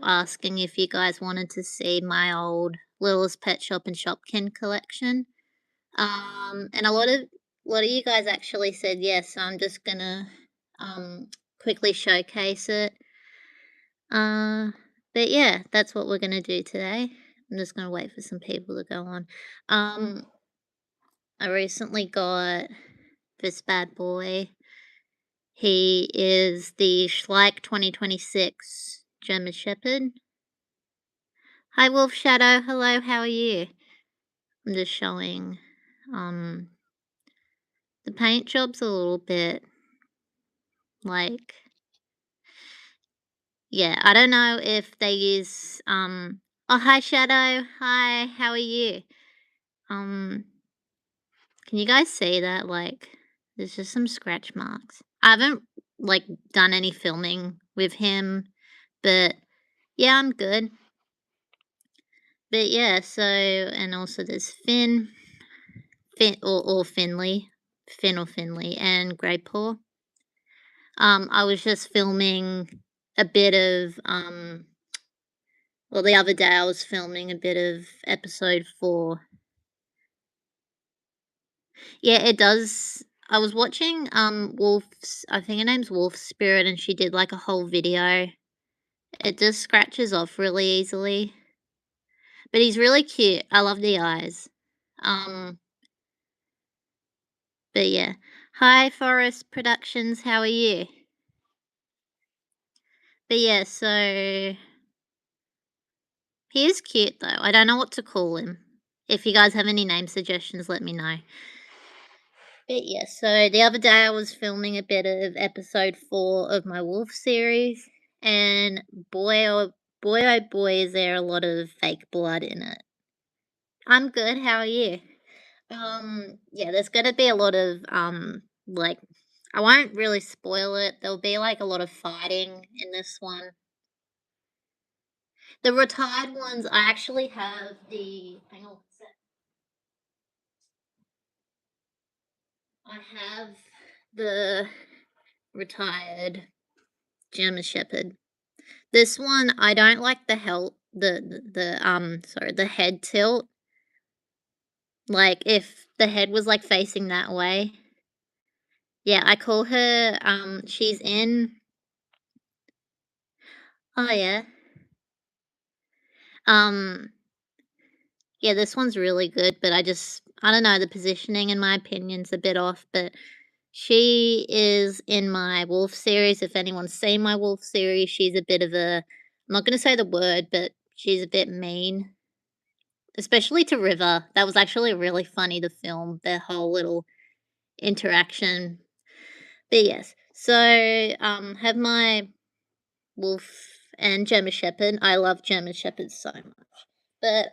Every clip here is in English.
asking if you guys wanted to see my old Littlest Pet Shop and Shopkin collection. And a lot of you guys actually said yes, so I'm just gonna quickly showcase it. Uh, but yeah, that's what we're gonna do today. I'm just gonna wait for some people to go on. Um, I recently got this bad boy. He is the Schleich 2026 German Shepherd. Hi, Wolf Shadow. Hello, how are you? I'm just showing. Um, the paint job's a little bit like, yeah, I don't know if they use. Oh, hi, Shadow. Hi, how are you? Um, can you guys see that? Like, there's just some scratch marks. I haven't like done any filming with him, but yeah, I'm good. But yeah, so and also there's Finn or Finley, Finn or Finley, and Grey Paw. I was just filming a bit of well, the other day I was filming a bit of episode 4. Yeah, it does. I was watching Wolf's, I think her name's Wolf Spirit, and she did like a whole video. It just scratches off really easily. But he's really cute. I love the eyes. Um but yeah. Hi Forest Productions, how are you? But yeah, so he is cute though. I don't know what to call him. If you guys have any name suggestions, let me know. But yeah, so the other day I was filming a bit of episode 4 of my Wolf series, and oh boy, is there a lot of fake blood in it. I'm good. How are you? Yeah, there's gonna be a lot of like, I won't really spoil it. There'll be like a lot of fighting in this one. The retired ones, I actually have the. Hang on, a sec. I have the retired German Shepherd. This one, I don't like the sorry, the head tilt. Like if the head was like facing that way. Yeah, I call her. She's in. Oh yeah. Um, yeah, this one's really good, but I don't know, the positioning in my opinion's a bit off, but she is in my Wolf series. If anyone's seen my Wolf series, she's a bit of a, I'm not gonna say the word, but she's a bit mean, especially to River. That was actually really funny to film, their whole little interaction. But yes, so, have my Wolf and German Shepherd. I love German Shepherds so much. But,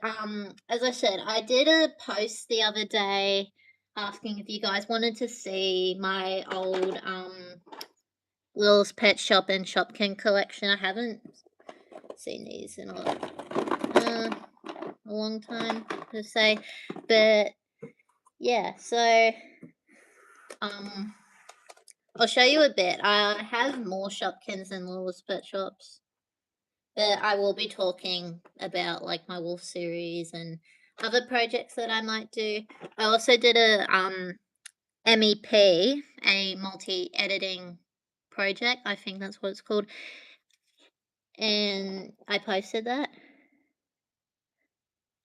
as I said, I did a post the other day asking if you guys wanted to see my old, Lil's Pet Shop and Shopkin collection. I haven't seen these in a long time, per se. But, yeah, so, um, I'll show you a bit. I have more Shopkins and Lil's Pet Shops. But I will be talking about like my Wolf series and other projects that I might do. I also did a MEP, a multi-editing project. I think that's what it's called. And I posted that.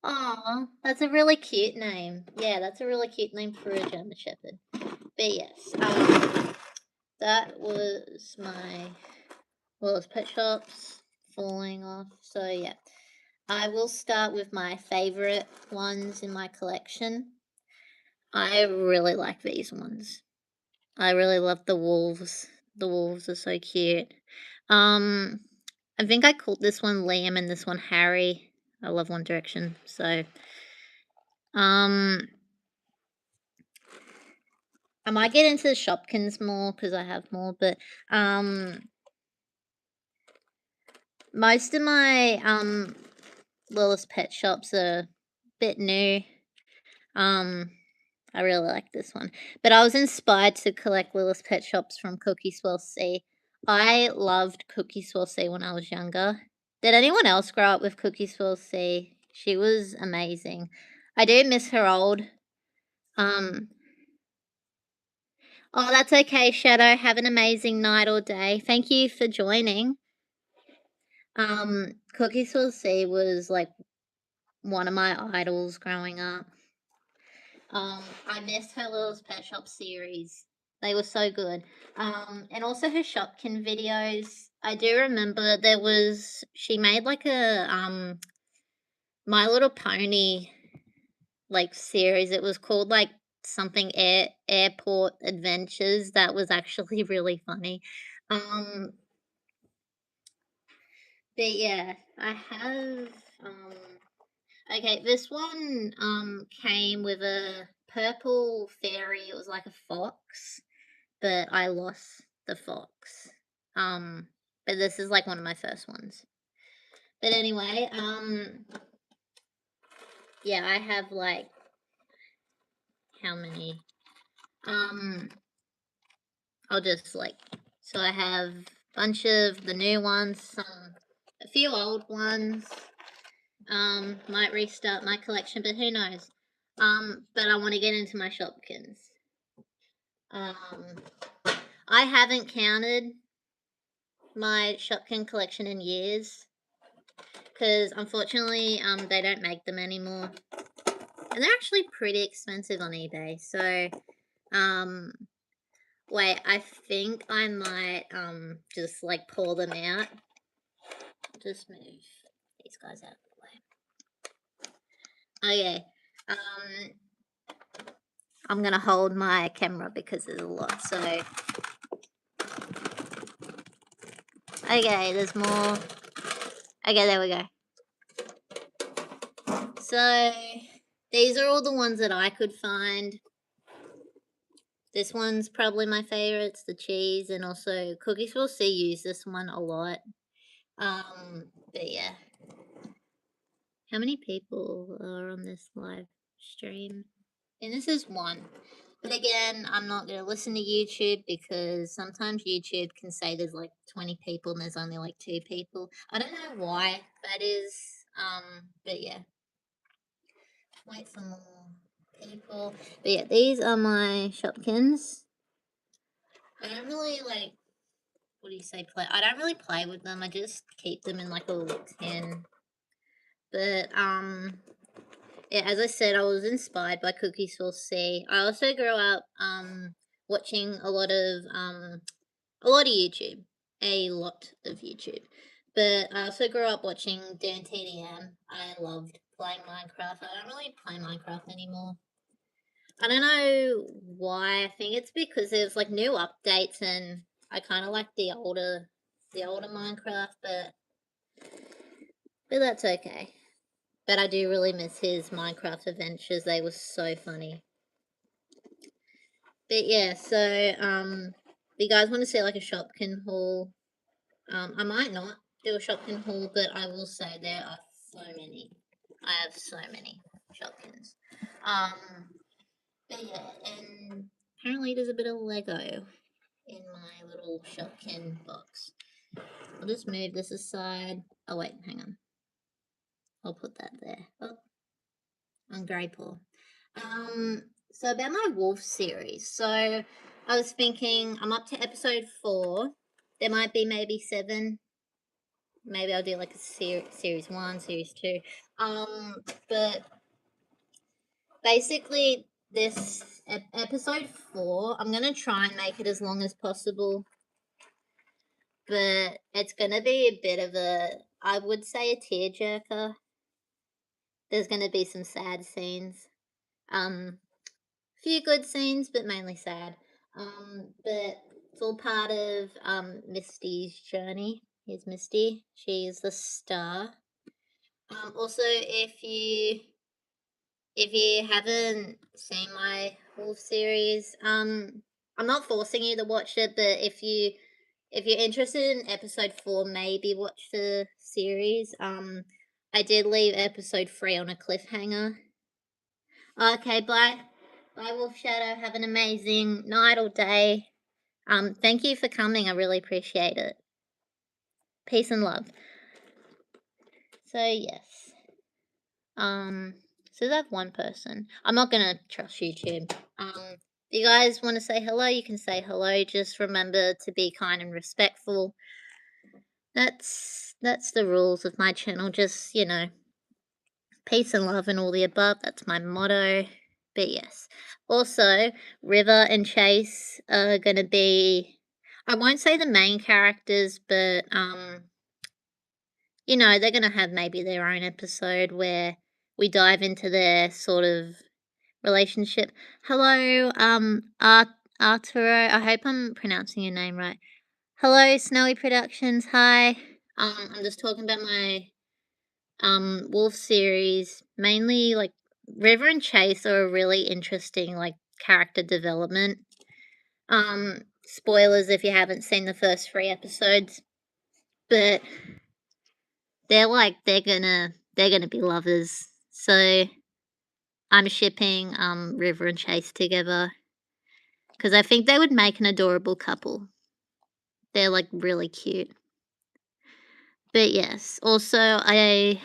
Aw, that's a really cute name. Yeah, that's a really cute name for a German Shepherd. But yes, that was my Will's Pet Shops falling off. So yeah. I will start with my favorite ones in my collection. I really like these ones. I really love the wolves. The wolves are so cute. Um, I think I called this one Liam and this one Harry. I love One Direction. So, um, I might get into the Shopkins more because I have more, but most of my Little's Pet Shops are a bit new. Um, I really like this one. But I was inspired to collect Little's Pet Shops from Cookie Swell C. I loved Cookie Swell C when I was younger. Did anyone else grow up with Cookies for C? She was amazing. I do miss her old. Um, oh, that's okay, Shadow. Have an amazing night or day. Thank you for joining. Cookies for C was like one of my idols growing up. I missed her Little Pet Shop series. They were so good. And also her Shopkin videos. I do remember she made like a My Little Pony like series. It was called like something Airport Adventures. That was actually really funny. Um, but yeah, I have um okay, this one came with a purple fairy. It was like a fox, but I lost the fox. Um, but this is like one of my first ones. But anyway, yeah, I have like how many? Um, I'll just like so I have a bunch of the new ones, a few old ones. Might restart my collection, but who knows? But I want to get into my Shopkins. Um, I haven't counted my Shopkin collection in years because unfortunately, they don't make them anymore, and they're actually pretty expensive on eBay. So, um, wait, I think I might just like pull them out. Just move these guys out of the way. Okay. I'm gonna hold my camera because there's a lot. So, okay, there's more. Okay, there we go. So, these are all the ones that I could find. This one's probably my favorite. It's the cheese, and also Cookies will see use this one a lot. But yeah. How many people are on this live stream? And this is one. But again, I'm not going to listen to YouTube because sometimes YouTube can say there's like 20 people and there's only like 2 people. I don't know why that is. But yeah. Wait for more people. But yeah, these are my Shopkins. I don't really like, what do you say, play? I don't really play with them. I just keep them in like a little tin. But yeah, as I said, I was inspired by Cookies for C. I also grew up watching a lot of YouTube, a lot of YouTube. But I also grew up watching Dan TDM. I loved playing Minecraft. I don't really play Minecraft anymore. I don't know why. I think it's because there's like new updates, and I kind of like the older Minecraft, but that's okay. But I do really miss his Minecraft adventures. They were so funny. But yeah, so if you guys want to see like a Shopkin haul, I might not do a Shopkin haul, but I will say there are so many. I have so many Shopkins. But yeah, and apparently there's a bit of Lego in my little Shopkin box. I'll just move this aside. Oh wait, hang on. I'll put that there. Oh, I'm very poor. So about my Wolf series. So I was thinking I'm up to episode 4. There might be maybe 7. Maybe I'll do like a series 1, series 2. But basically this episode 4, I'm gonna try and make it as long as possible. But it's gonna be a bit of I would say a tearjerker. There's gonna be some sad scenes. Few good scenes, but mainly sad. But it's all part of Misty's journey. Here's Misty. She's the star. Also, if you haven't seen my Wolf series, I'm not forcing you to watch it, but if you're interested in episode 4, maybe watch the series. I did leave episode 3 on a cliffhanger. Okay, bye. Bye, Wolf Shadow. Have an amazing night or day. Thank you for coming. I really appreciate it. Peace and love. So yes. Um, so that's one person. I'm not gonna trust YouTube. If you guys want to say hello, you can say hello. Just remember to be kind and respectful. That's the rules of my channel. Just peace and love and all the above. That's my motto. But yes. Also, River and Chase are gonna be, I won't say the main characters, but they're gonna have maybe their own episode where we dive into their sort of relationship. Hello, Arturo. I hope I'm pronouncing your name right. Hello, Snowy Productions. Hi. I'm just talking about my Wolf series. Mainly like River and Chase are a really interesting like character development. Spoilers if you haven't seen the first 3 episodes, but they're gonna be lovers. So I'm shipping River and Chase together because I think they would make an adorable couple. They're like really cute. But yes, also I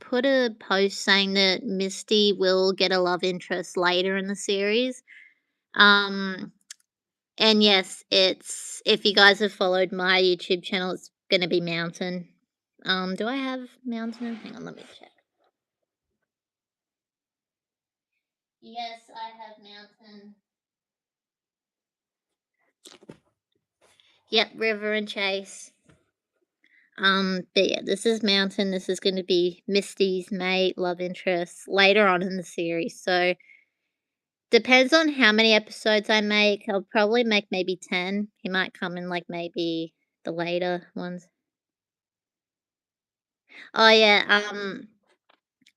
put a post saying that Misty will get a love interest later in the series. Um and yes, it's if you guys have followed my YouTube channel, it's gonna be Mountain. Do I have Mountain? Hang on, let me check. Yes, I have Mountain. Yep, River and Chase. But yeah, this is Mountain. This is going to be Misty's mate, love interest later on in the series. So depends on how many episodes I make. I'll probably make maybe 10. He might come in like maybe the later ones. Oh yeah,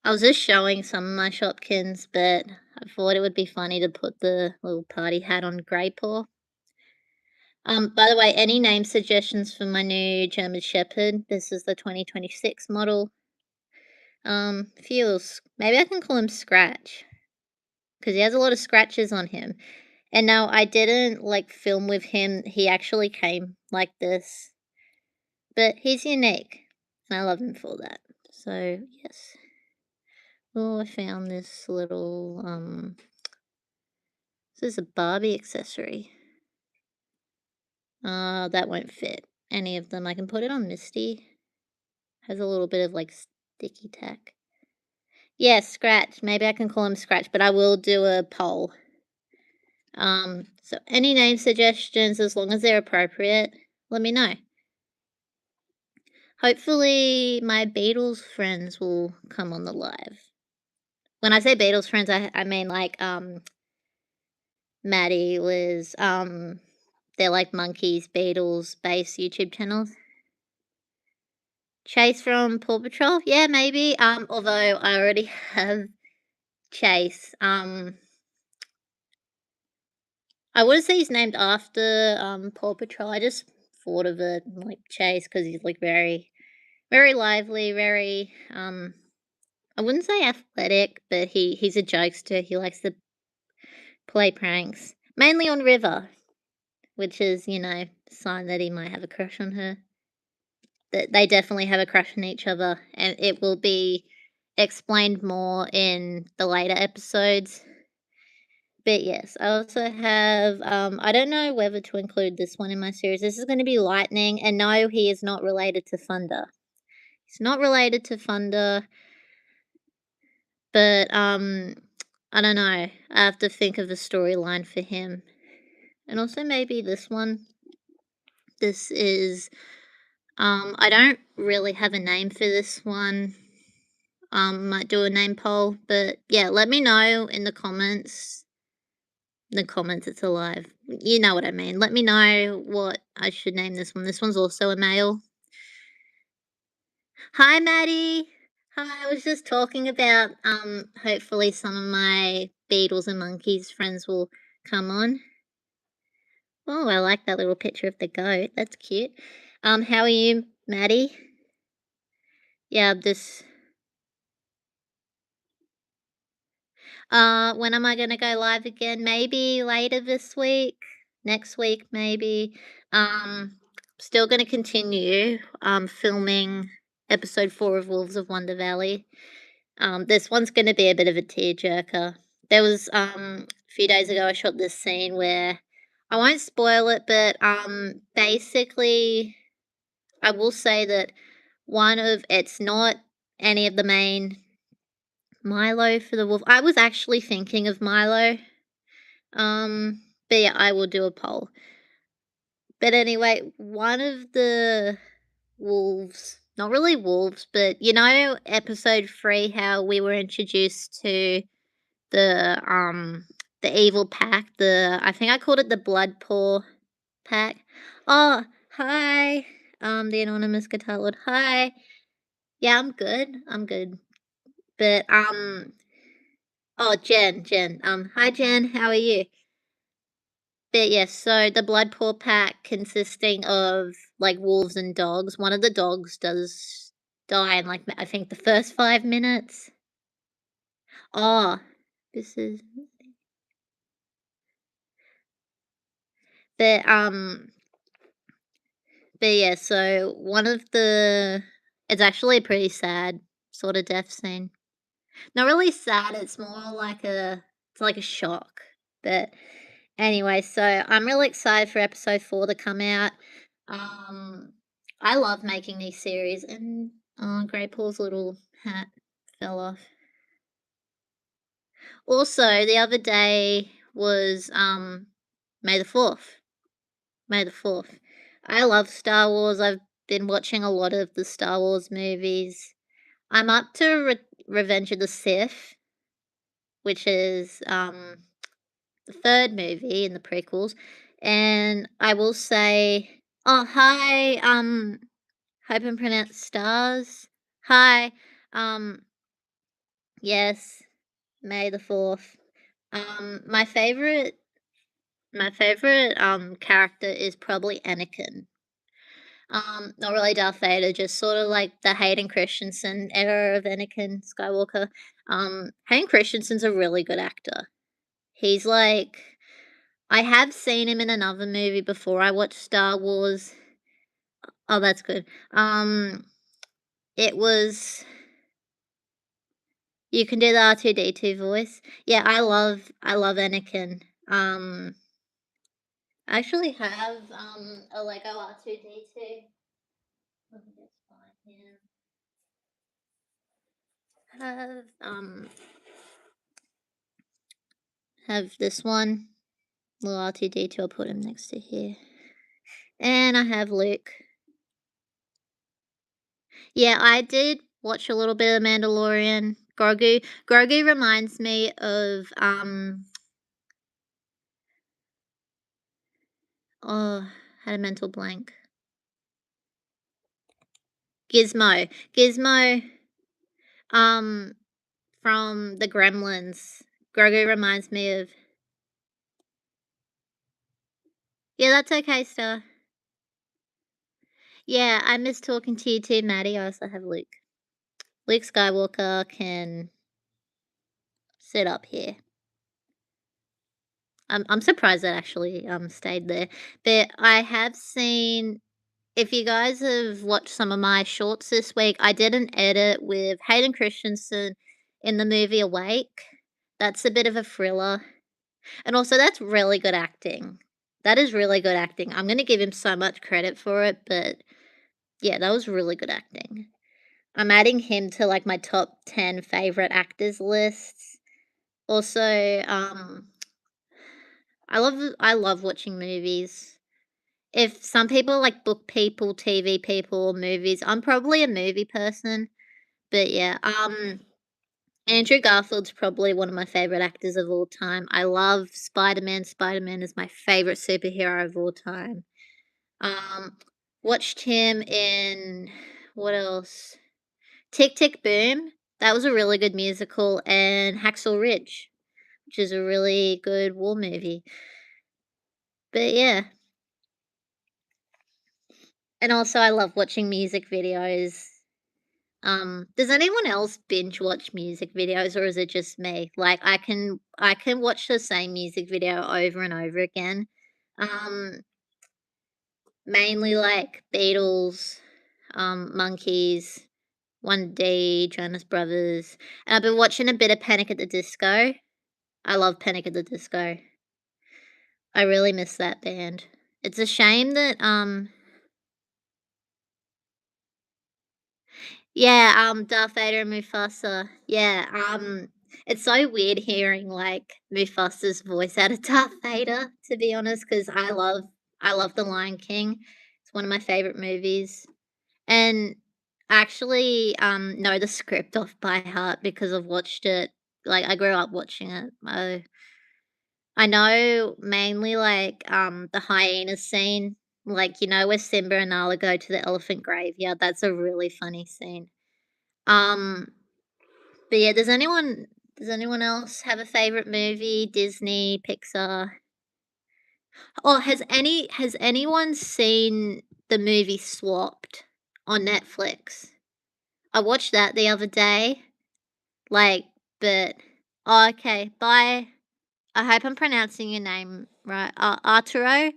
I was just showing some of my Shopkins, but I thought it would be funny to put the little party hat on Grey Paw. By the way, any name suggestions for my new German Shepherd? This is the 2026 model. Feels maybe I can call him Scratch because he has a lot of scratches on him. And now I didn't like film with him. He actually came like this, but he's unique, and I love him for that. So yes. Oh, I found this little This is a Barbie accessory. That won't fit any of them. I can put it on Misty. Has a little bit of like sticky tack. Yes, Scratch. Maybe I can call him Scratch, but I will do a poll. So any name suggestions, as long as they're appropriate, let me know. Hopefully my Beatles friends will come on the live. When I say Beatles friends, I mean like Maddie, Liz, they're like Monkeys, Beatles based YouTube channels. Chase from Paw Patrol? Yeah, maybe. Although I already have Chase. I would say he's named after Paw Patrol. I just thought of it like Chase because he's like very, very lively, very I wouldn't say athletic, but he's a jokester. He likes to play pranks, mainly on River, which is a sign that he might have a crush on her. That they definitely have a crush on each other, and it will be explained more in the later episodes. But yes, I also have, I don't know whether to include this one in my series. This is going to be Lightning, and no, he is not related to Thunder. He's not related to Thunder, but I don't know. I have to think of a storyline for him, and also maybe this one. This is, I don't really have a name for this one. Might do a name poll, but yeah, let me know in the comments. The comments, it's alive. You know what I mean. Let me know what I should name this one. This one's also a male. Hi, Maddie. Hi, I was just talking about hopefully some of my Beatles and Monkeys friends will come on. Oh, I like that little picture of the goat. That's cute. How are you, Maddie? Yeah, this when am I gonna go live again? Maybe later this week, next week, maybe. Still gonna continue filming episode 4 of Wolves of Wonder Valley. This one's gonna be a bit of a tearjerker. There was, a few days ago, I shot this scene where I won't spoil it, but, basically, I will say that one of it's not any of the main Milo for the wolf. I was actually thinking of Milo, but yeah, I will do a poll. But anyway, one of the wolves, not really wolves, but you know, episode 3, how we were introduced to the, the evil pack, I think I called it the Blood Paw pack. Oh, hi, the anonymous guitar lord. Hi. Yeah, I'm good. But, oh, Jen, hi Jen, how are you? But yes, so the blood pool pack consisting of like wolves and dogs. One of the dogs does die in like I think the first 5 minutes. Oh, this is but but yeah, so one of the it's actually a pretty sad sort of death scene. Not really sad, it's more like it's like a shock. But anyway, so I'm really excited for episode 4 to come out. Um, I love making these series, and Great Paul's little hat fell off. Also, the other day was May the 4th. May the 4th. I love Star Wars. I've been watching a lot of the Star Wars movies. I'm up to Revenge of the Sith, which is the third movie in the prequels. And I will say, oh hi, hope I'm pronounced stars. Hi, um, yes, May the 4th. My favorite character is probably Anakin. Not really Darth Vader, just sort of like the Hayden Christensen era of Anakin Skywalker. Hayden Christensen's a really good actor. He's like I have seen him in another movie before I watched Star Wars. Oh, that's good. It was you can do the R2D2 voice. Yeah, I love Anakin. I actually have a Lego R2D2. Let me just find him. Have this one little R2D2. I'll put him next to here, and I have Luke. Yeah, I did watch a little bit of Mandalorian. Grogu reminds me of oh, had a mental blank. Gizmo, um, from the Gremlins. Grogu reminds me of. Yeah, that's okay, Star. Yeah, I miss talking to you too, Maddie. I also have Luke. Luke Skywalker can sit up here. I'm surprised that actually stayed there. But I have seen if you guys have watched some of my shorts this week, I did an edit with Hayden Christensen in the movie Awake. That's a bit of a thriller. And also that's really good acting. That is really good acting. I'm gonna give him so much credit for it, but yeah, that was really good acting. I'm adding him to like my top 10 favorite actors lists. Also, I love watching movies. If some people like book people, TV people, movies, I'm probably a movie person. But yeah, Andrew Garfield's probably one of my favorite actors of all time. I love Spider-Man. Spider-Man is my favorite superhero of all time. Um, watched him in what else? Tick Tick Boom. That was a really good musical, and Hacksaw Ridge, which is a really good war movie. But yeah, and also I love watching music videos. Does anyone else binge watch music videos, or is it just me? Like I can watch the same music video over and over again. Um, mainly like Beatles, Monkeys. 1D, Jonas Brothers, and I've been watching a bit of Panic at the Disco. I love Panic at the Disco. I really miss that band. It's a shame that, yeah, Darth Vader and Mufasa. Yeah, it's so weird hearing, like, Mufasa's voice out of Darth Vader, to be honest, because I love The Lion King. It's one of my favorite movies, and I actually, know the script off by heart because I've watched it like, I grew up watching it. I know mainly, like, the hyena scene, like, where Simba and Nala go to the elephant graveyard, that's a really funny scene. Um, but yeah, does anyone else have a favorite movie? Disney, Pixar? Or has anyone seen the movie Swapped on Netflix? I watched that the other day, like, but oh, okay, by I hope I'm pronouncing your name right, Arturo?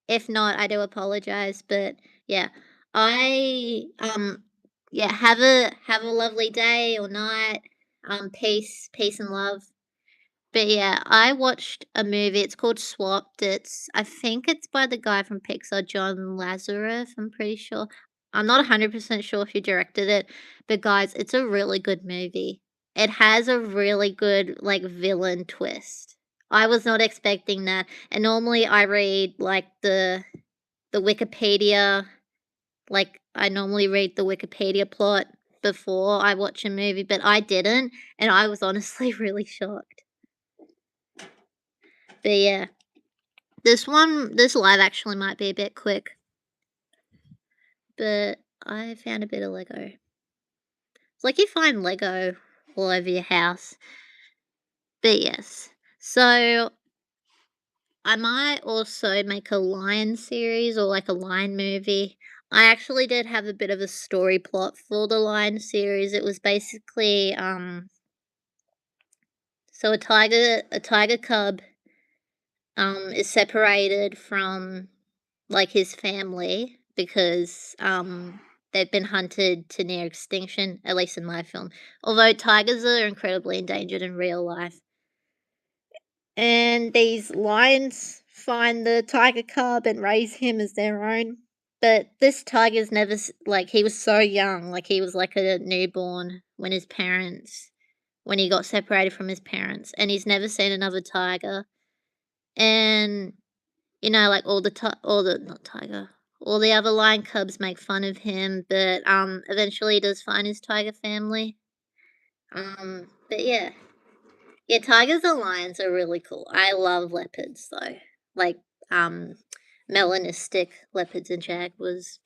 If not, I do apologize, but yeah, I, yeah, have a lovely day or night, peace and love. But yeah, I watched a movie, it's called Swapped, I think it's by the guy from Pixar, John Lazarus, I'm pretty sure. I'm not 100% sure if he directed it, but guys, it's a really good movie. It has a really good, like, villain twist. I was not expecting that, and normally I read, like, the Wikipedia, like, I normally read the Wikipedia plot before I watch a movie, but I didn't, and I was honestly really shocked. But yeah, this live actually might be a bit quick, but I found a bit of Lego. It's like you find Lego all over your house. But yes, so I might also make a Lion series or like a Lion movie. I actually did have a bit of a story plot for the Lion series. It was basically so a tiger cub is separated from like his family because they've been hunted to near extinction, at least in my film. Although tigers are incredibly endangered in real life. And these lions find the tiger cub and raise him as their own. But this tiger's never like he was so young, like he was like a newborn when he got separated from his parents, and he's never seen another tiger. And like all the not tiger, all the other lion cubs make fun of him, but eventually he does find his tiger family. But yeah, yeah, tigers and lions are really cool. I love leopards though, like um, melanistic leopards and jaguars.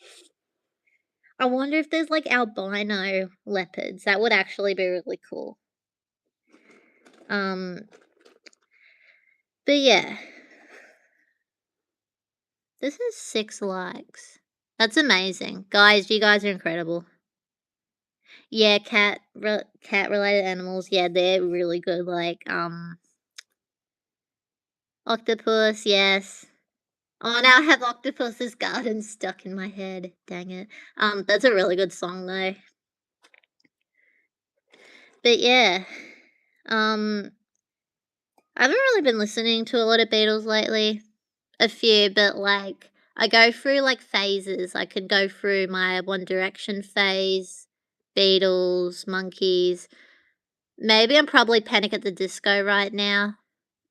I wonder if there's like albino leopards. That would actually be really cool. Um, but yeah, this is 6 likes. That's amazing, guys. You guys are incredible. Yeah, cat related animals. Yeah, they're really good. Like octopus. Yes. Oh, now I have Octopus's Garden stuck in my head. Dang it. That's a really good song though. But yeah, um, I haven't really been listening to a lot of Beatles lately. A few, but like I go through like phases. I could go through my One Direction phase, Beatles, Monkeys. Maybe I'm probably Panic at the Disco right now.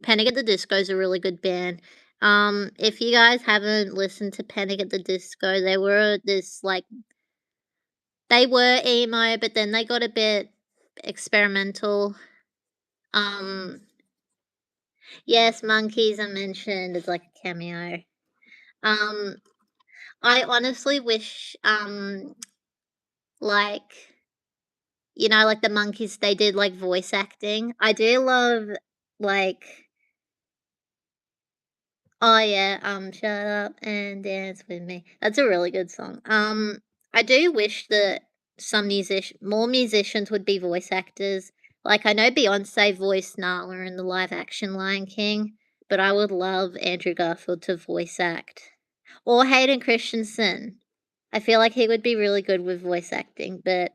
Panic at the Disco is a really good band. If you guys haven't listened to Panic at the Disco, they were emo, but then they got a bit experimental. Um, yes, Monkeys I mentioned as like a cameo. Um, I honestly wish, like, like the Monkeys, they did like voice acting. I do love, like, oh yeah, shut up and dance with me. That's a really good song. I do wish that more musicians would be voice actors. Like I know Beyonce voiced Nala in the live action Lion King, but I would love Andrew Garfield to voice act. Or Hayden Christensen. I feel like he would be really good with voice acting, but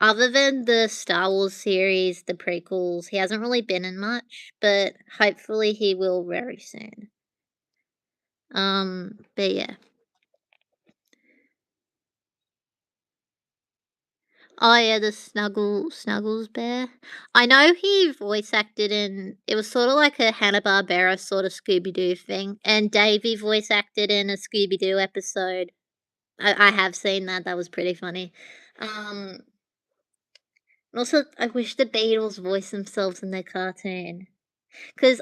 Other than the Star Wars series, the prequels, he hasn't really been in much, but hopefully he will very soon. But yeah. Oh yeah, the Snuggles bear. I know he voice acted in it was sort of like a Hanna-Barbera sort of Scooby-Doo thing, and Davey voice acted in a Scooby-Doo episode. I have seen that, that was pretty funny. Um, Also, I wish the Beatles voiced themselves in their cartoon. Cause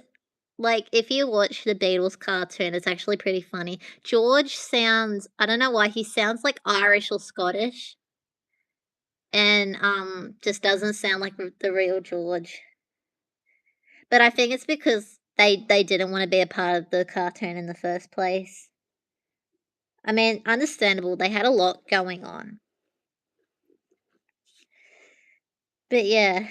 like, if you watch the Beatles cartoon, it's actually pretty funny. George sounds I don't know why, he sounds like Irish or Scottish, and, just doesn't sound like the real George. But I think it's because they didn't wanna be a part of the cartoon in the first place. I mean, understandable, they had a lot going on. But yeah.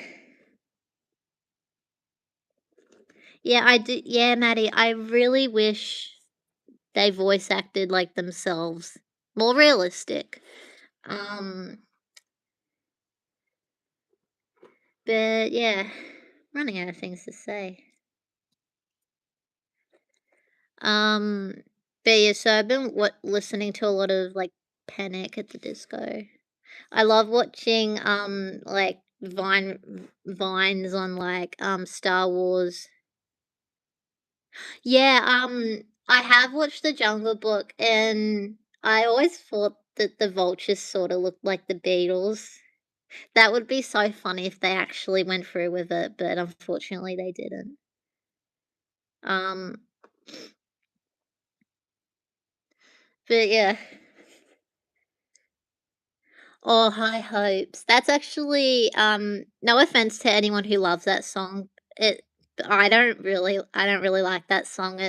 Yeah, Maddie, I really wish they voice acted like themselves. More realistic. Um, but yeah, running out of things to say. Um, but yeah, so I've been listening to a lot of like Panic at the Disco. I love watching like vines on like Star Wars. Yeah, I have watched The Jungle Book and I always thought that the vultures sort of looked like the Beatles. That would be so funny if they actually went through with it, but unfortunately they didn't. Um, but yeah. Oh, High Hopes. That's actually, no offense to anyone who loves that song. It I don't really like that song.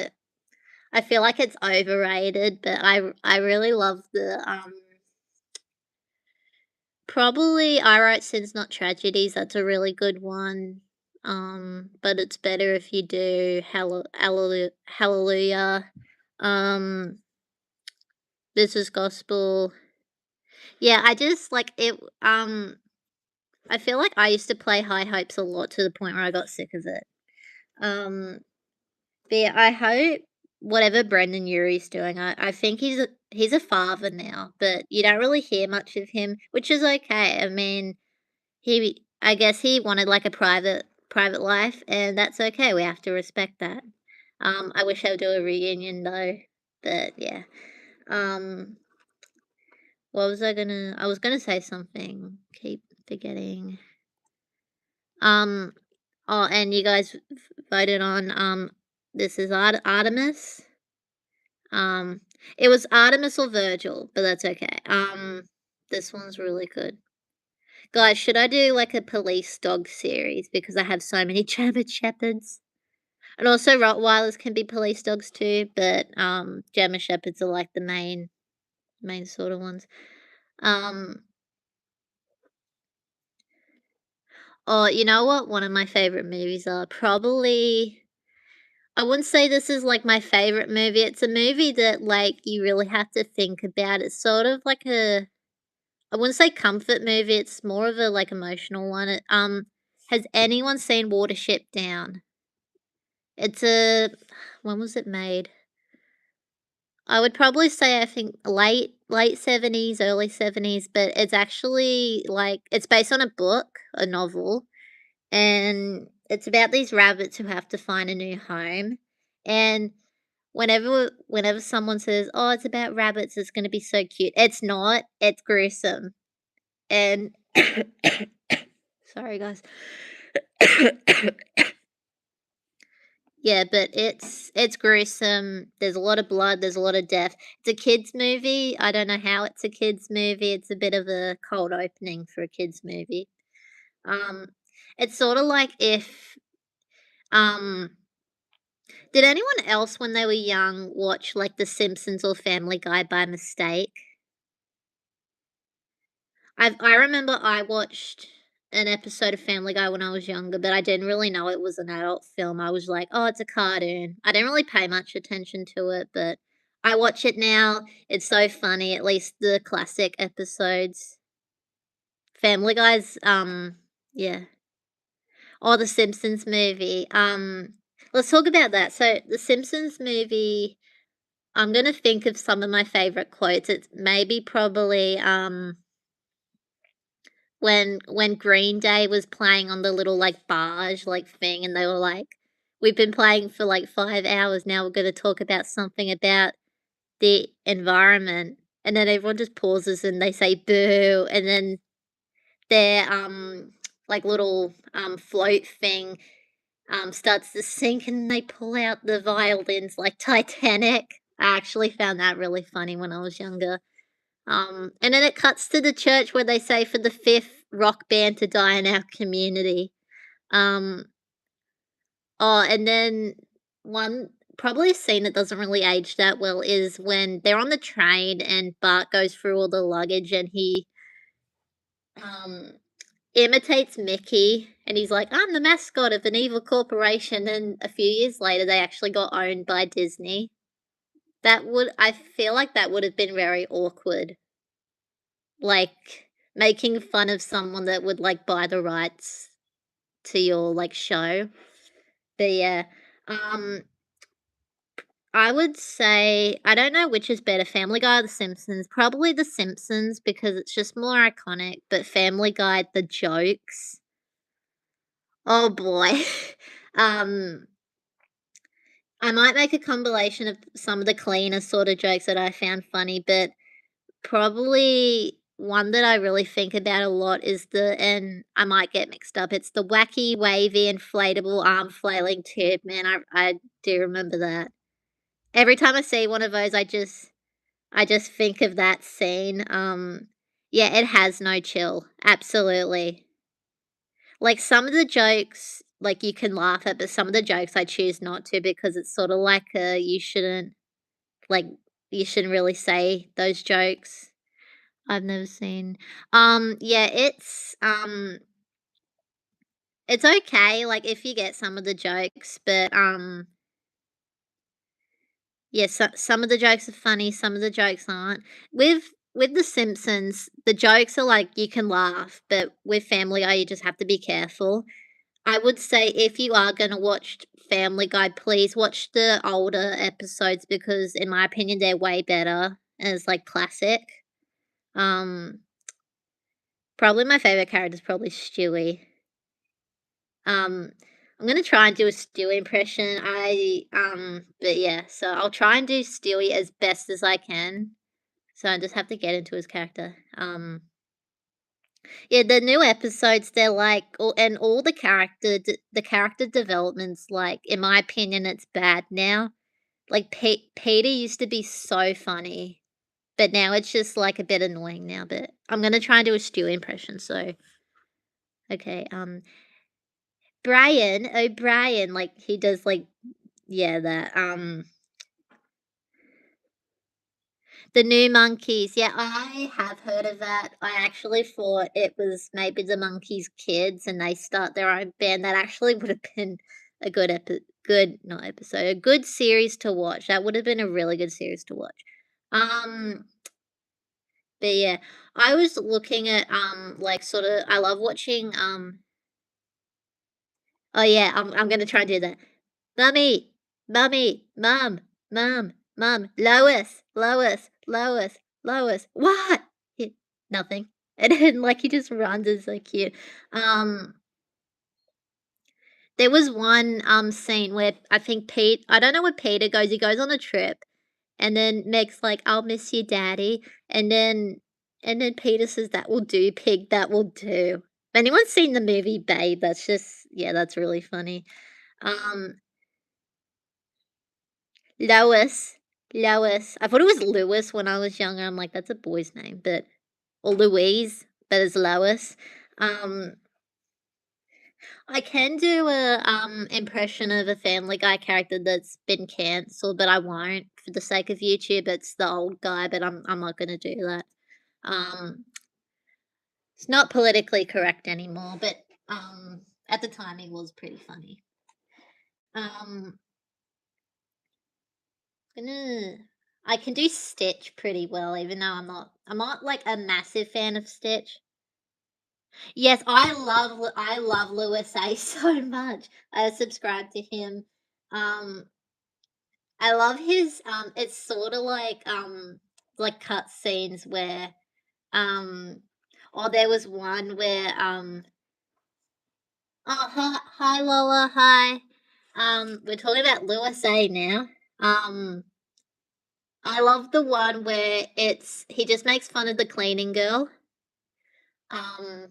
I feel like it's overrated, but I really love the, probably I Write Sins Not Tragedies, that's a really good one. But it's better if you do Hallelujah. Um, This Is Gospel. Yeah, I just like it. I feel like I used to play High Hopes a lot to the point where I got sick of it. Um, but yeah, I hope whatever Brendan Urie's doing, I think he's a father now, but you don't really hear much of him, which is okay. I mean, I guess he wanted like a private life, and that's okay. We have to respect that. I wish I would do a reunion though, but yeah. Um, what was I gonna? I was gonna say something. Keep forgetting. Um. Oh, and you guys voted on This is Artemis. Um, it was Artemis or Virgil, but that's okay. This one's really good. Guys, should I do like a police dog series because I have so many German shepherds? And also Rottweilers can be police dogs too, but German shepherds are like the main sort of ones. Um oh, you know what? One of my favorite movies are probably I wouldn't say this is like my favorite movie. It's a movie that like you really have to think about. It's sort of like a I wouldn't say comfort movie. It's more of a like emotional one. Has anyone seen Watership Down? It's a when was it made? I would probably say I think late 70s, early 70s, but it's actually like it's based on a book, a novel, and it's about these rabbits who have to find a new home. And whenever someone says, "Oh, it's about rabbits, it's going to be so cute." It's not. It's gruesome. And sorry guys. Yeah, but it's gruesome. There's a lot of blood, there's a lot of death. It's a kids movie. I don't know how it's a kids movie. It's a bit of a cold opening for a kids movie. Um it's sort of like if um did anyone else when they were young watch like The Simpsons or Family Guy by mistake? I remember I watched an episode of Family Guy when I was younger, but I didn't really know it was an adult film. I was like, "Oh, it's a cartoon." I didn't really pay much attention to it, but I watch it now. It's so funny, at least the classic episodes. Family Guy's, yeah. Or The Simpsons movie, let's talk about that. So, The Simpsons movie, I'm gonna think of some of my favorite quotes. It's maybe probably, when Green Day was playing on the little, like, barge, like, thing, and they were like, "We've been playing for, like, 5 hours, now we're gonna talk about something about the environment," and then everyone just pauses and they say, "Boo," and then their, like, little, float thing, starts to sink and they pull out the violins like Titanic. I actually found that really funny when I was younger. And then it cuts to the church where they say for the 5th rock band to die in our community. Um, oh, and then one probably a scene that doesn't really age that well is when they're on the train and Bart goes through all the luggage and he um imitates Mickey and he's like, I'm the mascot of an evil corporation. And a few years later, they actually got owned by Disney. I feel like that would have been very awkward. Like, making fun of someone that would, like, buy the rights to your, like, show. But yeah, um, I would say I don't know which is better, Family Guy or The Simpsons. Probably The Simpsons because it's just more iconic, but Family Guy, the jokes, oh boy. Um, I might make a compilation of some of the cleaner sort of jokes that I found funny, but probably one that I really think about a lot is and I might get mixed up, it's the wacky, wavy, inflatable arm flailing tube, man, I do remember that. Every time I see one of those, I just think of that scene, yeah, it has no chill, absolutely. Like, some of the jokes, like, you can laugh at, but some of the jokes I choose not to because it's sorta like like, you shouldn't really say those jokes. I've never seen yeah, it's okay, like, if you get some of the jokes, but, yeah, some of the jokes are funny, some of the jokes aren't. With The Simpsons, the jokes are like, you can laugh, but with Family Guy, you just have to be careful. I would say if you are gonna watch Family Guy, please watch the older episodes because in my opinion, they're way better as, like, classic. Um, Probably my favorite character is probably Stewie. Um, I'm gonna try and do a Stewie impression. But yeah, so I'll try and do Stewie as best as I can. So I just have to get into his character. Yeah, the new episodes, they're like, all the character developments, like, in my opinion, it's bad now. Like, Peter used to be so funny, but now it's just, like, a bit annoying now, but I'm gonna try and do a Stewie impression, so okay, Brian, oh, Brian, like, he does, like yeah, the New Monkeys, yeah, I have heard of that. I actually thought it was maybe the Monkeys' kids and they start their own band. That actually would have been a good not episode, a good series to watch. That would have been a really good series to watch. Um, but yeah, I was looking at, like, sorta I love watching, oh yeah, I'm gonna try and do that. Mummy, mummy, mum, mum, mum, Lois, Lois, Lois, Lois. What? Nothing. And then, like, he just runs, it's so cute. Um, there was one, scene where I think I don't know where Peter goes, he goes on a trip, and then Meg's like, "I'll miss you, daddy," and then Peter says, "That will do, pig, that will do." If anyone's seen the movie Babe, that's just yeah, that's really funny. Um Lois. Lois. I thought it was Lewis when I was younger. I'm like, that's a boy's name, but or Louise, but it's Lois. Um, I can do a impression of a Family Guy character that's been cancelled, but I won't for the sake of YouTube. It's the old guy, but I'm not gonna do that. Um, it's not politically correct anymore, but at the time he was pretty funny. Um, Gonna I can do Stitch pretty well, even though I'm not like a massive fan of Stitch. Yes, I love Louis A so much. I subscribe to him. Um, I love his, it's sorta like cut scenes where, um there was one where, oh, hi Lola, hi. We're talking about Louis A now. Um, I love the one where he just makes fun of the cleaning girl. Um,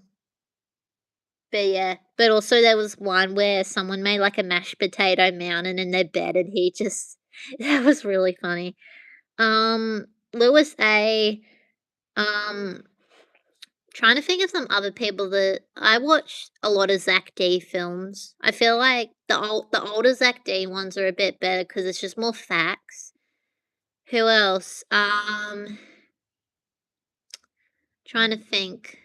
but yeah, but also there was one where someone made like a mashed potato mountain in their bed and he just that was really funny. Louis A, um, trying to think of some other people that I watch a lot of Zach D films. I feel like the older Zach D ones are a bit better because it's just more facts. Who else? Trying to think.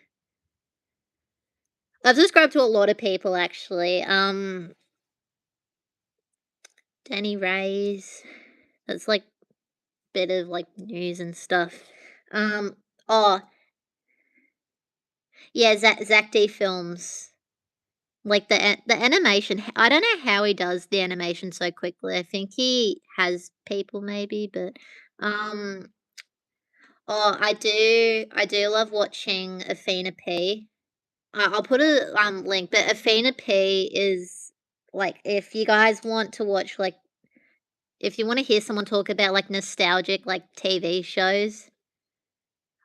I've subscribed to a lot of people actually. Danny Ray's. That's like bit of like news and stuff. Um, oh yeah, Zach D films. Like the animation. I don't know how he does the animation so quickly. I think he has people maybe, but um, I do love watching Athena P. I'll put a link, but Athena P is like if you guys want to watch like if you want to hear someone talk about like nostalgic like TV shows.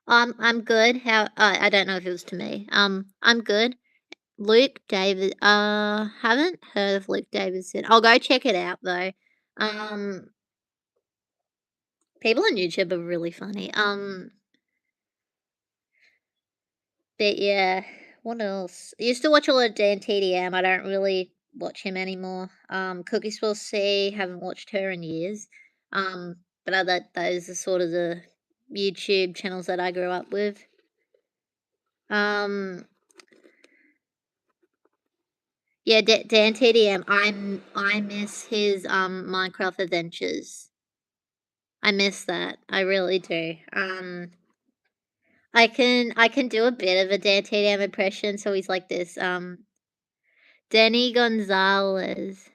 I'm good. How I don't know if it was to me. I'm good. Luke David haven't heard of Luke Davidson. I'll go check it out though. Um, people on YouTube are really funny. But yeah, what else? I used to watch a lot of Dan TDM. I don't really watch him anymore. Cookies Will See, haven't watched her in years. But those are sort of the YouTube channels that I grew up with. Um, yeah, Dan TDM. I miss his Minecraft adventures. I miss that. I really do. I can do a bit of a Dan TDM impression. So he's like this. Denny Gonzalez.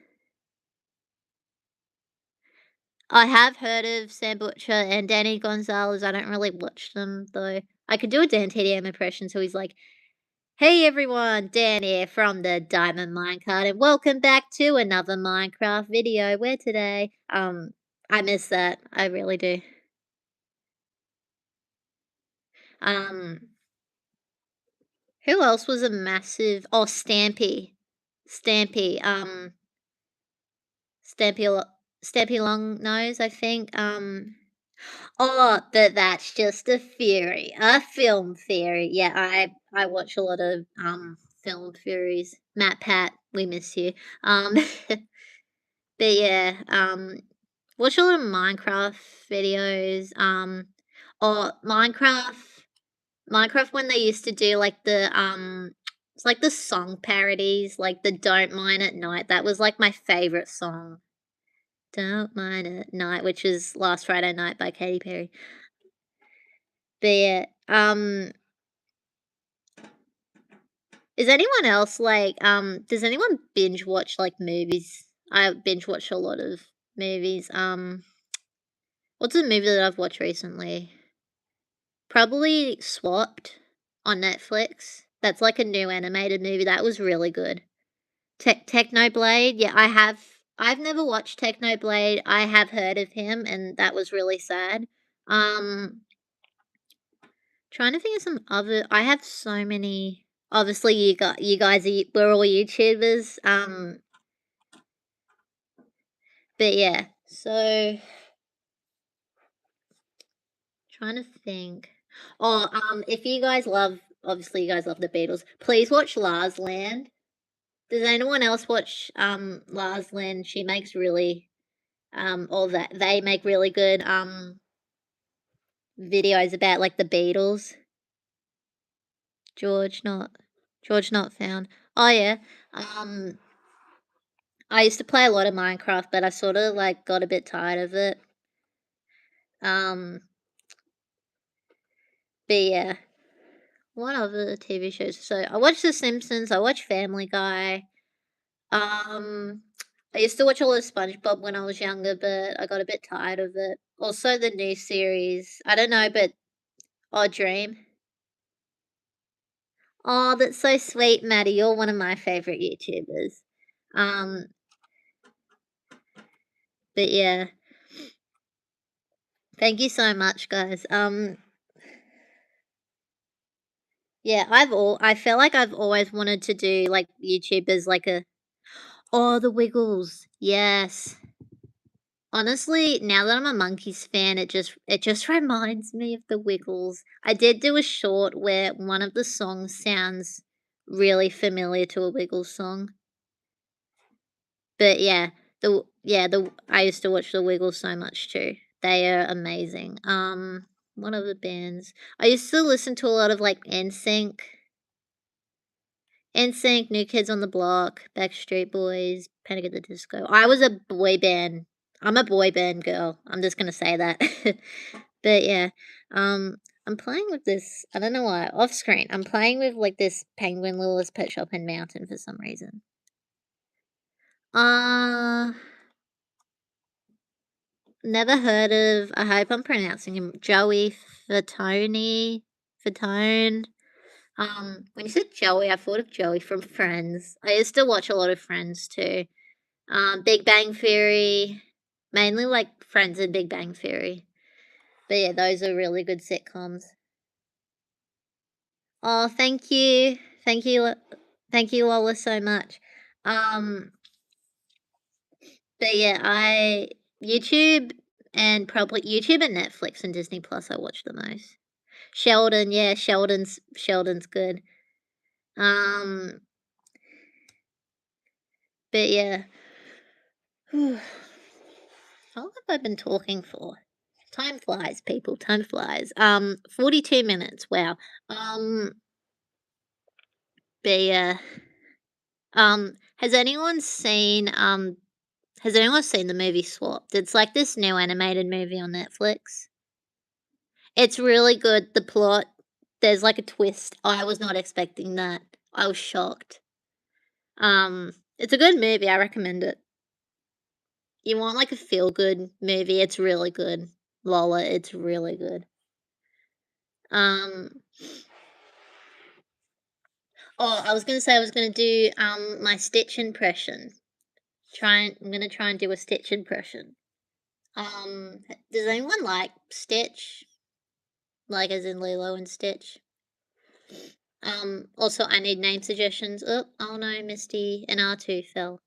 I have heard of Sam Butcher and Danny Gonzalez. I don't really watch them though. I could do a Dan TDM impression. So he's like, "Hey everyone, Dan here from the Diamond Minecart, and welcome back to another Minecraft video. Where today, I miss that. I really do. Um, who else was a massive? Oh, Stampy, Stampy, Stampy, Stampy Longnose, I think. Oh, that's just a theory, a film theory. Yeah, I watch a lot of film theories. Matt Pat, we miss you. Um, but yeah, watch a lot of Minecraft videos. Or Minecraft when they used to do like it's like the song parodies, like the "Don't Mind at Night." That was like my favorite song. "Don't Mind at Night," which is "Last Friday Night" by Katy Perry. But yeah, is anyone else like does anyone binge watch like movies? I binge watch a lot of movies. What's a movie that I've watched recently? Probably Swapped on Netflix. That's like a new animated movie. That was really good. Technoblade. Yeah, I've never watched Technoblade. I have heard of him and that was really sad. Um Trying to think of some other I have so many obviously you guys we're all YouTubers. But yeah. So trying to think. Oh, if you guys love obviously you guys love the Beatles, please watch Lars Land. Does anyone else watch Lars Land? She makes really all that they make really good videos about like the Beatles. George not George not found. Oh yeah. Um I used to play a lot of Minecraft, but I sort of like got a bit tired of it. Um but yeah. What other TV shows? So, I watch The Simpsons, I watch Family Guy. Um, I used to watch a lot of SpongeBob when I was younger, but I got a bit tired of it. Also, the new series, I don't know, but Odd Dream. Oh, that's so sweet, Maddie. You're one of my favorite YouTubers. Um, but yeah, thank you so much, guys. Yeah, I feel like I've always wanted to do like YouTube as like a oh the Wiggles. Yes. Honestly, now that I'm a Monkeys fan, it just reminds me of the Wiggles. I did do a short where one of the songs sounds really familiar to a Wiggles song. But the I used to watch the Wiggles so much too. They are amazing. What other bands? I used to listen to a lot of like NSYNC, New Kids on the Block, Backstreet Boys, Panic at the Disco. I was a boy band. I'm a boy band girl. I'm just gonna say that. But yeah, um, I'm playing with this. I don't know why. Off screen, I'm playing with like this Penguin Littlest Pet Shop in Mountain for some reason. Uh, Never heard of. I hope I'm pronouncing him. Joey Fatone. When you said Joey, I thought of Joey from Friends. I used to watch a lot of Friends too. Big Bang Theory, mainly like Friends and Big Bang Theory. But yeah, those are really good sitcoms. Oh, thank you, thank you, Lola, so much. Um, but yeah, I YouTube and probably YouTube and Netflix and Disney Plus. I watch the most. Sheldon, yeah, Sheldon's good. Um, but yeah, how long have I been talking for? Time flies, people. Time flies. 42 minutes. Wow. Um, but yeah. Has anyone seen the movie Swapped? It's like this new animated movie on Netflix. It's really good. The plot, there's like a twist. I was not expecting that. I was shocked. It's a good movie. I recommend it. You want like a feel good movie? It's really good. Lola, it's really good. Um, oh, I was gonna say I was gonna do my Stitch impression. I'm gonna try and do a Stitch impression. Does anyone like Stitch? Like as in Lilo and Stitch? Also I need name suggestions. Oh no, Misty and R2 fell.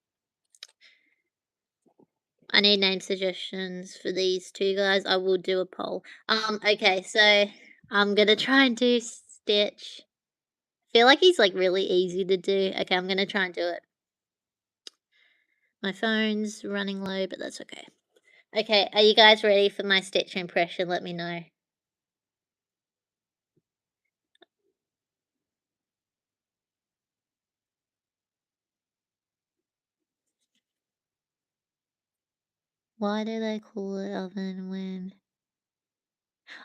I need name suggestions for these two guys. I will do a poll. Okay, so I'm gonna try and do Stitch. Feel like he's like really easy to do. Okay, I'm gonna try and do it. My phone's running low, but that's okay. Okay, are you guys ready for my Stitch impression? Let me know. Why do they call it oven when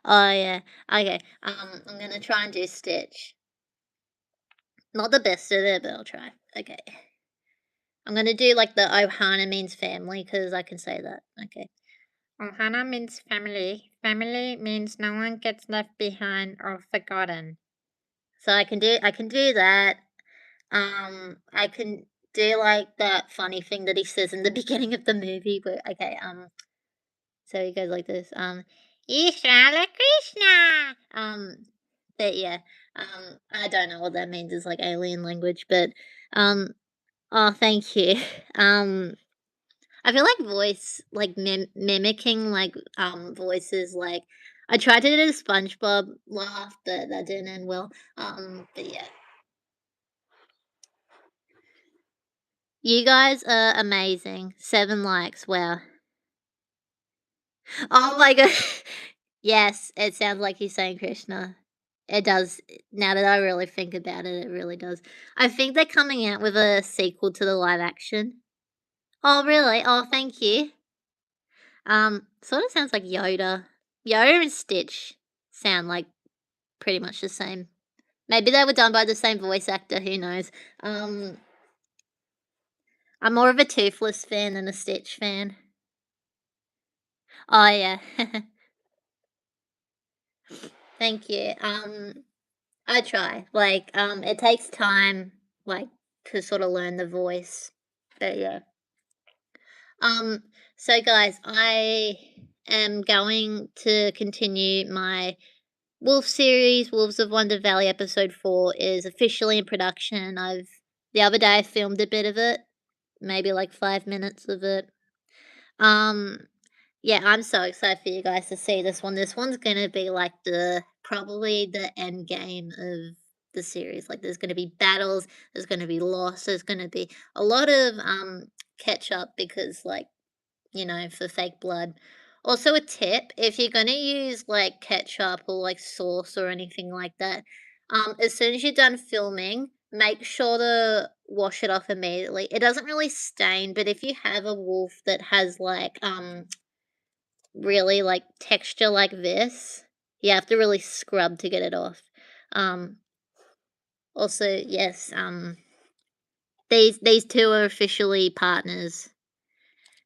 oh, yeah. Okay, I'm gonna try and do Stitch. Not the best at it, but I'll try. Okay. I'm gonna do, like, the Ohana means family because I can say that. Okay. Ohana means family. Family means no one gets left behind or forgotten. So I can do that. I can do, like, that funny thing that he says in the beginning of the movie, but okay, so he goes like this, Ishwara Krishna. But yeah, I don't know what that means. It's like alien language, but um, oh, thank you. Um, I feel like voice, like mimicking, like voices. Like I tried to do the SpongeBob laugh, but that didn't end well. But yeah, you guys are amazing. 7 likes. Wow. Oh my god. Yes, it sounds like he's saying Krishna. It does. Now that I really think about it, it really does. I think they're coming out with a sequel to the live action. Oh, really? Oh, thank you. Sort of sounds like Yoda. Yoda and Stitch sound like pretty much the same. Maybe they were done by the same voice actor, who knows? Um, I'm more of a Toothless fan than a Stitch fan. Oh, yeah. Thank you. I try. Like, it takes time, like, to sort of learn the voice. But yeah. Um, so guys, I am going to continue my Wolf series. Wolves of Wonder Valley episode 4 is officially in production. The other day I filmed a bit of it, maybe like 5 minutes of it. Um, yeah, I'm so excited for you guys to see this one. This one's gonna be like probably the end game of the series. Like there's gonna be battles, there's gonna be loss, there's gonna be a lot of catch up because like, for fake blood. Also a tip, if you're gonna use like ketchup or like sauce or anything like that, as soon as you're done filming, make sure to wash it off immediately. It doesn't really stain, but if you have a wolf that has like really like texture like this, you have to really scrub to get it off. Um Also, yes, these two are officially partners.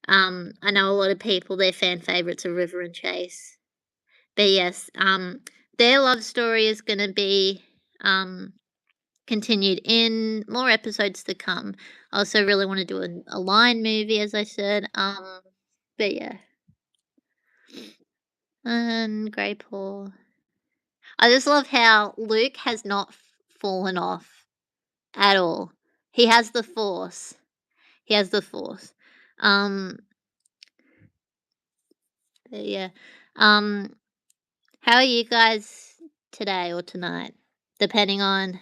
I know a lot of people, their fan favorites are River and Chase. But yes, their love story is gonna be continued in more episodes to come. I also really want to do a Lion movie, as I said. But yeah, and Grey Paw. I just love how Luke has not fallen off at all. He has the Force. He has the Force. Um, but yeah. Um, how are you guys today or tonight? Depending on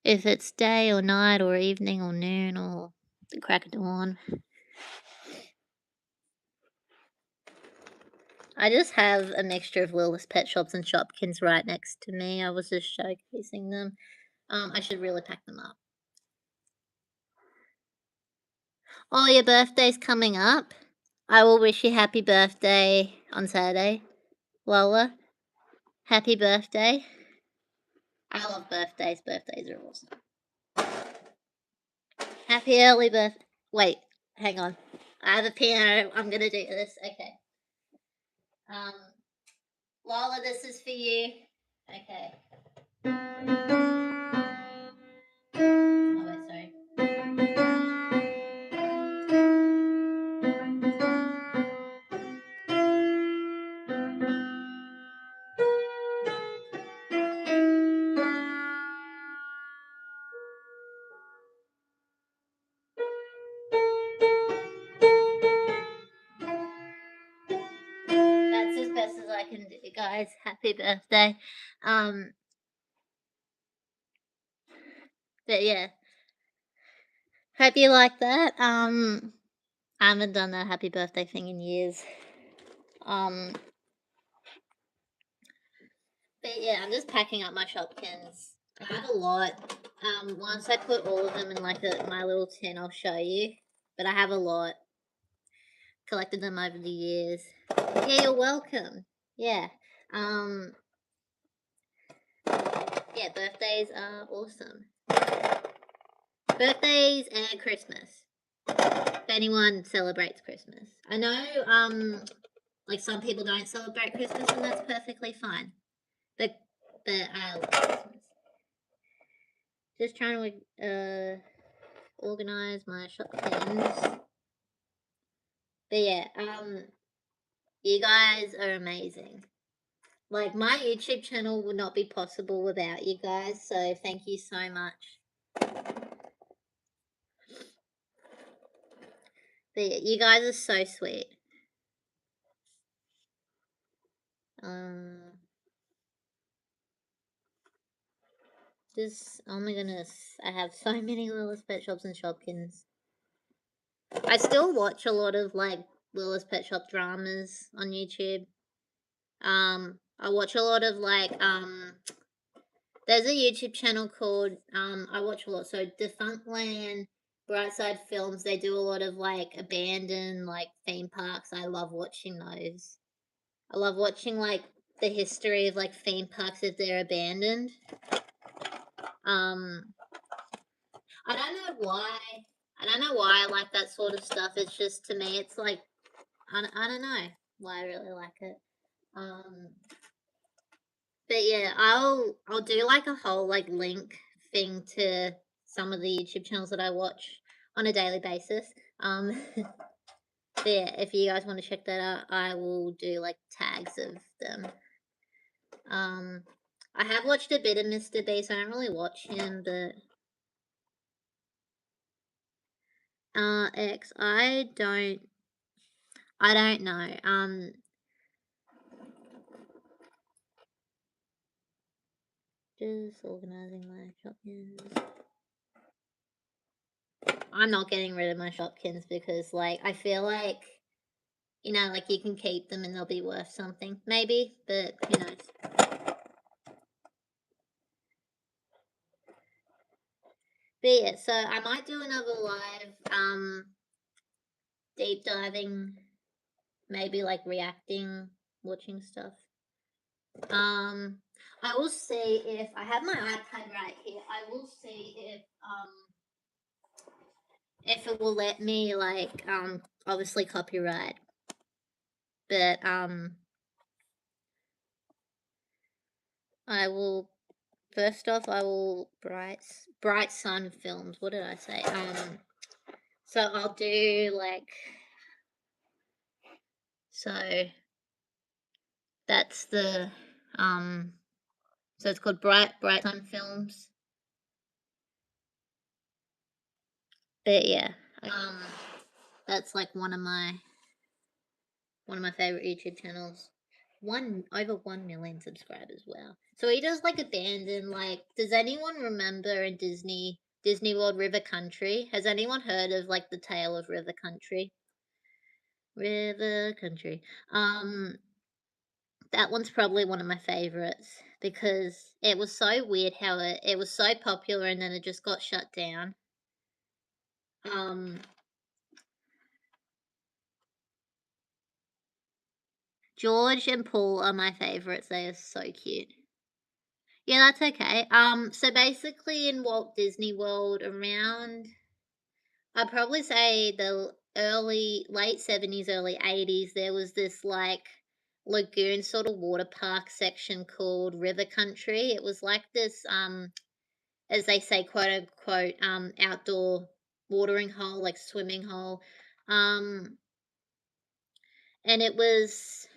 if it's day or night or evening or noon or the crack of dawn. I just have a mixture of Little's Pet Shops and Shopkins right next to me. I was just showcasing them. I should really pack them up. Oh, your birthday's coming up. I will wish you happy birthday on Saturday, Lola. Happy birthday. I love birthdays. Birthdays are awesome. Happy early birthday. Wait, hang on. I have a piano. I'm gonna do this. Okay. Um, Lola, this is for you. Okay. Oh, wait, sorry. That's as best as I can do, guys. Happy birthday. Um, but yeah, hope you like that. I haven't done that happy birthday thing in years. Um, but yeah, I'm just packing up my Shopkins. I have a lot. Once I put all of them in like my little tin, I'll show you. But I have a lot. Collected them over the years. Yeah, you're welcome. Yeah. Um, yeah, birthdays are awesome. Birthdays and Christmas. If anyone celebrates Christmas. I know, like some people don't celebrate Christmas, and that's perfectly fine. But I love Christmas. Just trying to organize my Shopkins. But yeah, you guys are amazing. Like my YouTube channel would not be possible without you guys, so thank you so much. But yeah, you guys are so sweet. Um, oh my goodness, I have so many Little's Pet Shops and Shopkins. I still watch a lot of like Little's Pet Shop dramas on YouTube. I watch a lot of like there's a YouTube channel called I watch a lot. So Defunctland, Brightside Films, they do a lot of like abandoned like theme parks. I love watching those. I love watching like the history of, like, theme parks if they're abandoned. Um, I don't know why. I don't know why I like that sort of stuff. It's just to me, it's like I don't know why I really like it. Um, but yeah, I'll do like a whole like link thing to some of the YouTube channels that I watch on a daily basis. Um, but yeah, if you guys want to check that out, I will do like tags of them. Um, I have watched a bit of Mr. Beast. I don't really watch him, but X, I don't know. Just organizing my Shopkins. I'm not getting rid of my Shopkins because, like, I feel like, like you can keep them and they'll be worth something, maybe, but who knows. But yeah, so I might do another live, deep diving, maybe like reacting, watching stuff. Um, I will see if I have my iPad right here. I will see if it will let me like obviously copyright, but I will first off I will Bright Sun Films. What did I say? So I'll do like so that's the um so it's called Bright Sun Films. But yeah, um that's like one of my favorite YouTube channels. One over 1 million subscribers. Wow. So he does like abandoned. Like, does anyone remember in Disney World River Country? Has anyone heard of like the tale of River Country? River Country. That one's probably one of my favorites because it was so weird how it was so popular and then it just got shut down. Um, George and Paul are my favorites. They are so cute. Yeah, that's okay. So basically in Walt Disney World around I'd probably say the late 70s, early 80s, there was this like lagoon sort of water park section called River Country. It was like this as they say quote unquote outdoor watering hole, like swimming hole. Um and it was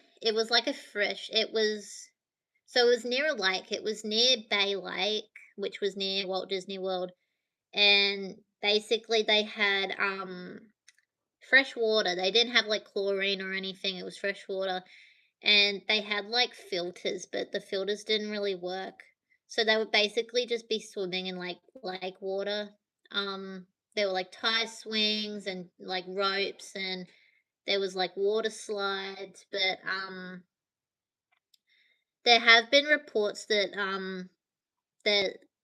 like a fresh it was so it was near a lake. It was near Bay Lake, which was near Walt Disney World, and basically they had fresh water. They didn't have like chlorine or anything. It was fresh water, and they had like filters, but the filters didn't really work. So they would basically just be swimming in like lake water. Um, there were like tie swings and like ropes, and there was like water slides, but there have been reports that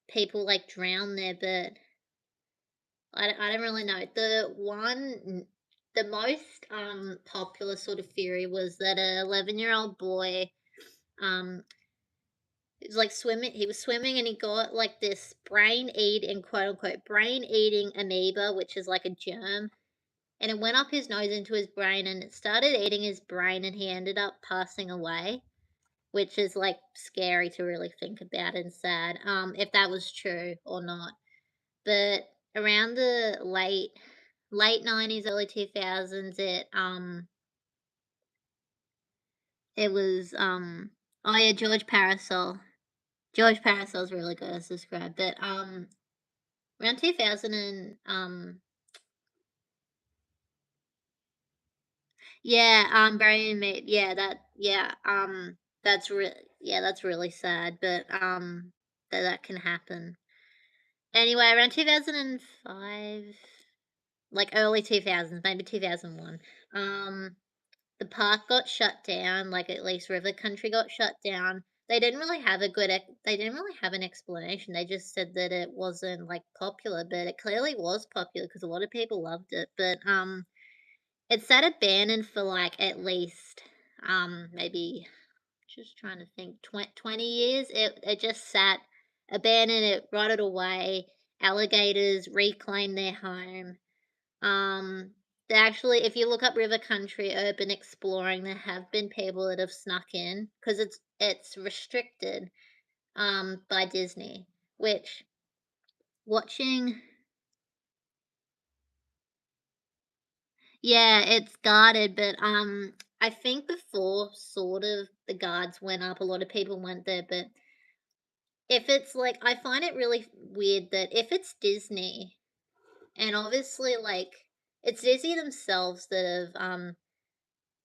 people like drown there, but I don't really know. The most popular sort of theory was that a 11-year-old boy um he was like swimming. He was swimming and he got like this brain eating quote unquote brain eating amoeba, which is like a germ, and it went up his nose into his brain and it started eating his brain, and he ended up passing away, which is like scary to really think about and sad. If that was true or not. But around the late 90s, early 2000s, it was oh yeah, George Parasol. George Parasol's really good as described. But around 2000 and yeah, Brian made yeah, that's really sad, but that can happen. Anyway, around 2005, like early 2000s, maybe 2001. The park got shut down, like, at least River Country got shut down. They didn't really have an explanation. They just said that it wasn't, like, popular, but it clearly was popular because a lot of people loved it. But, it sat abandoned for, like, at least, maybe Just trying to think, 20 years? It just sat abandoned, it rotted away, alligators reclaimed their home. They actually if you look up river country urban exploring, there have been people that have snuck in because it's restricted, by Disney, which watching yeah, it's guarded, but, I think before sort of the guards went up, a lot of people went there, but if it's like I find it really weird that if it's Disney, and obviously, like, it's Disney themselves that have,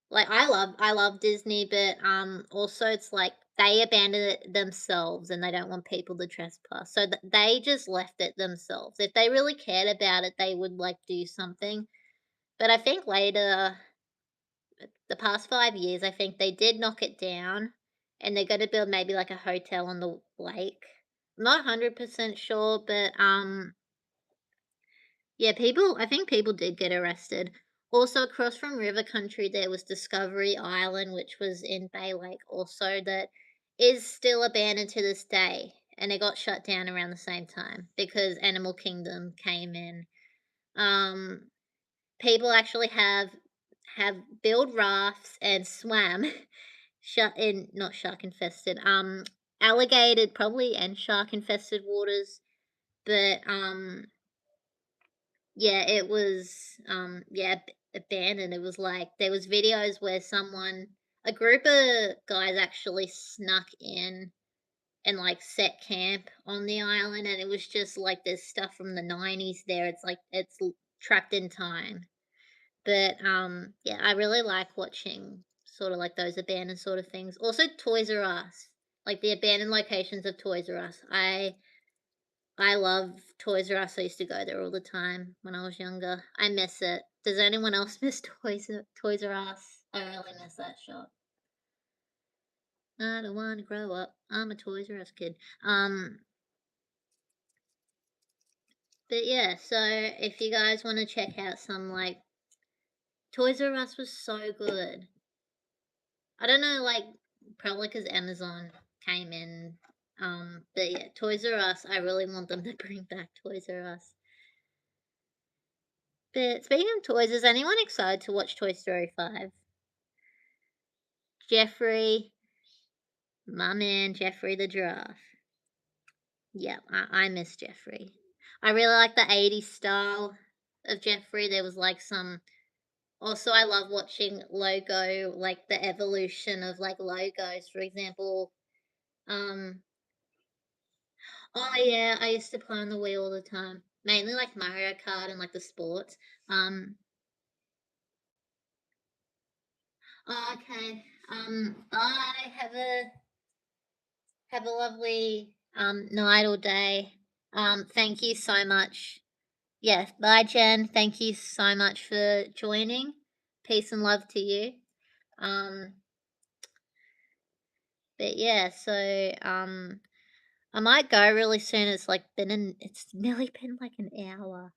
like, I love Disney, but, also it's like they abandoned it themselves and they don't want people to trespass, so they just left it themselves. If they really cared about it, they would, like, do something, but I think later the past 5 years, I think they did knock it down, and they're gonna build maybe, like, a hotel on the lake. I'm not 100% sure, but, yeah, people I think people did get arrested. Also, across from River Country, there was Discovery Island, which was in Bay Lake also, that is still abandoned to this day, and it got shut down around the same time because Animal Kingdom came in. Um, People actually have built rafts and swam shut in not shark infested, alligator probably and shark infested waters, but, yeah, it was, yeah, abandoned. It was like there was videos where a group of guys actually snuck in and, like, set camp on the island, and it was just like there's stuff from the '90s there. It's like trapped in time. But, yeah, I really like watching sort of like those abandoned sort of things. Also, Toys R Us, like the abandoned locations of Toys R Us. I love Toys R Us. I used to go there all the time when I was younger. I miss it. Does anyone else miss Toys R Us? I really miss that shop. I don't want to grow up. I'm a Toys R Us kid. But yeah, so if you guys want to check out some like Toys R Us was so good. I don't know, like probably because Amazon came in. But yeah, Toys R Us. I really want them to bring back Toys R Us. But speaking of toys, is anyone excited to watch Toy Story 5? Jeffrey, my man, Jeffrey the giraffe. Yeah, I miss Jeffrey. I really like the 80s style of Jeffrey. There was like some. Also, I love watching logo, like the evolution of like logos. For example, um, oh yeah, I used to play on the Wii all the time. Mainly like Mario Kart and like the sports. Um, oh, okay. I have a lovely night or day. Thank you so much. Yes, bye Jen. Thank you so much for joining. Peace and love to you. Um, but yeah, so I might go really soon. It's nearly been like an hour.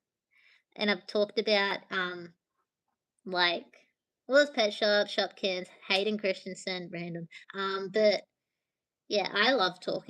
And I've talked about like Will's Pet Shop, Shopkins, Hayden Christensen, random. But yeah, I love talking